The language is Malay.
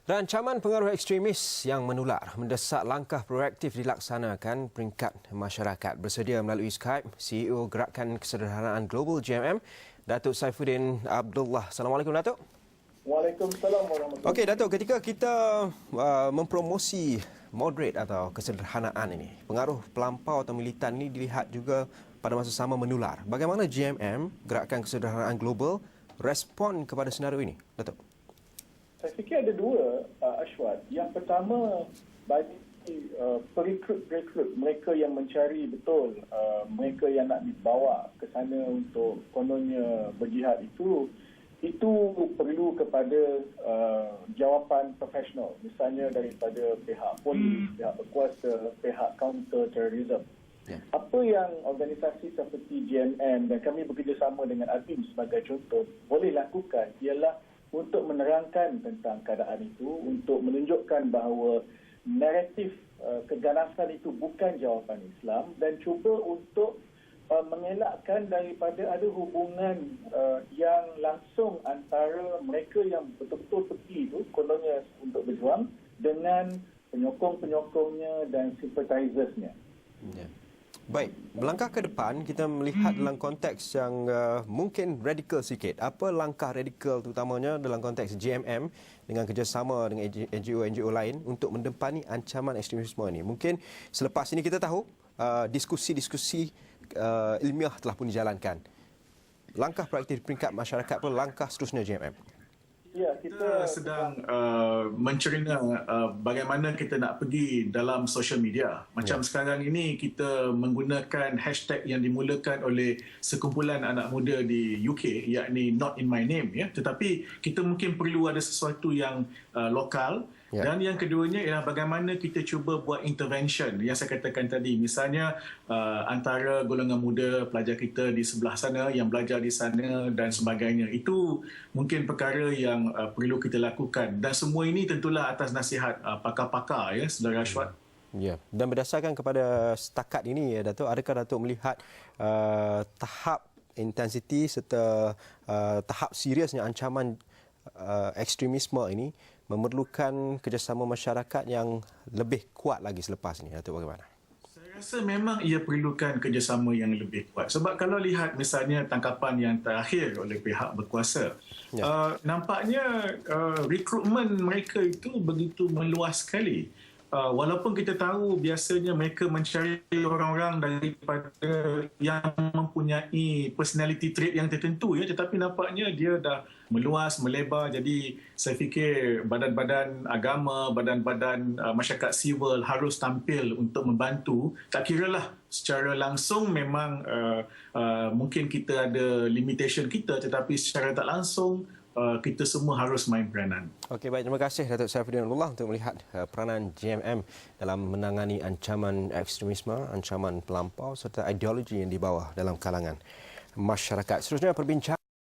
Dan ancaman pengaruh ekstremis yang menular mendesak langkah proaktif dilaksanakan peringkat masyarakat. Bersedia melalui Skype, CEO Gerakan Kesederhanaan Global GMM, Datuk Saifuddin Abdullah. Assalamualaikum, Datuk. Waalaikumsalam warahmatullahi wabarakatuh. Okey, Datuk, ketika kita mempromosi moderate atau kesederhanaan ini, pengaruh pelampau atau militan ini dilihat juga pada masa sama menular. Bagaimana GMM, Gerakan Kesederhanaan Global, respon kepada senario ini, Datuk? Saya fikir ada dua, Ashwat. Yang pertama, bagi perekrut mereka yang mencari betul, mereka yang nak dibawa ke sana untuk kononnya berjihad itu perlu kepada jawapan profesional. Misalnya daripada pihak polis, pihak berkuasa, pihak counter terrorism. Apa yang organisasi seperti GMM dan kami bekerjasama dengan ABIM sebagai contoh boleh lakukan ialah untuk menerangkan tentang keadaan itu, untuk menunjukkan bahawa naratif keganasan itu bukan jawapan Islam dan cuba untuk mengelakkan daripada ada hubungan yang langsung antara mereka yang betul-betul pergi itu, kononnya untuk berjuang, dengan penyokong-penyokongnya dan sympathizersnya. Baik, melangkah ke depan, kita melihat dalam konteks yang mungkin radikal sikit. Apa langkah radikal terutamanya dalam konteks GMM dengan kerjasama dengan NGO-NGO lain untuk mendepani ancaman ekstremisme ini? Mungkin selepas ini kita tahu diskusi-diskusi ilmiah telah pun dijalankan. Langkah proaktif peringkat masyarakat pun langkah seterusnya GMM. Ya, kita sedang mencerna bagaimana kita nak pergi dalam social media. Macam sekarang ini kita menggunakan hashtag yang dimulakan oleh sekumpulan anak muda di UK, yakni Not In My Name. Ya. Tetapi kita mungkin perlu ada sesuatu yang lokal. Dan yang keduanya ialah bagaimana kita cuba buat intervention yang saya katakan tadi. Misalnya antara golongan muda pelajar kita di sebelah sana yang belajar di sana dan sebagainya. Itu mungkin perkara yang perlu kita lakukan. Dan semua ini tentulah atas nasihat pakar-pakar, ya, Saudara Ashwat. Ya, dan berdasarkan kepada setakat ini, ya, Datuk, adakah Datuk melihat tahap intensiti serta tahap seriusnya ancaman ekstremisme ini memerlukan kerjasama masyarakat yang lebih kuat lagi selepas ini, Datuk, bagaimana? Saya rasa memang ia perlukan kerjasama yang lebih kuat. Sebab kalau lihat misalnya tangkapan yang terakhir oleh pihak berkuasa, nampaknya rekrutmen mereka itu begitu meluas sekali. Walaupun kita tahu biasanya mereka mencari orang-orang daripada yang mempunyai personality trait yang tertentu, ya, tetapi nampaknya dia dah meluas, melebar. Jadi saya fikir badan-badan agama, badan-badan masyarakat sivil harus tampil untuk membantu. Tak kiralah secara langsung memang mungkin kita ada limitation kita, tetapi secara tak langsung kita semua harus main peranan. Okey, baik. Terima kasih Datuk Saifuddin Abdullah untuk melihat peranan GMM dalam menangani ancaman ekstremisme, ancaman pelampau serta ideologi yang dibawa dalam kalangan masyarakat. Seterusnya perbincangan